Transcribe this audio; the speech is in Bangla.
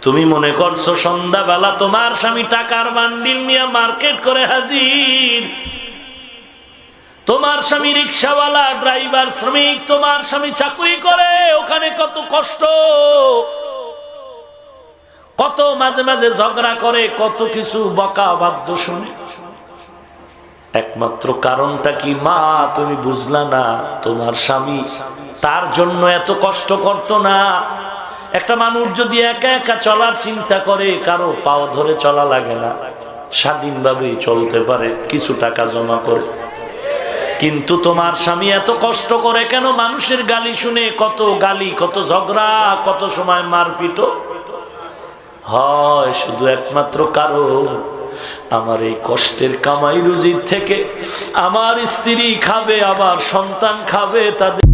তুমি মনে করছো সন্ধ্যাবেলা তোমার স্বামী টাকার বান্ডিল নিয়ে মার্কেট করে হাজির, তোমার স্বামী রিক্সাওয়ালা, ড্রাইভার, শ্রমিক, তোমার স্বামী চাকরি করে, ওখানে কত কষ্ট, কত মাঝে মাঝে ঝগড়া করে, কত কিছু বকা বাদ্য শুনে। একমাত্র কারণটা কি মা? তুমি বুঝলা না, তোমার স্বামী তার জন্য এত কষ্ট করতো না। একটা মানুষ যদি একা একা চলার চিন্তা করে, কারো পাও ধরে চলা লাগে না, স্বাধীনভাবেই চলতে পারে, কিছু টাকা জমা করে। কিন্তু তোমার স্বামী এত কষ্ট করে কেন? মানুষের গালি শুনে, কত গালি, কত ঝগড়া, কত সময় মারপিট হয়। শুধু একমাত্র কারণ, আমার এই কষ্টের কামাই রুজির থেকে আমার স্ত্রী খাবে, আমার সন্তান খাবে, তাদের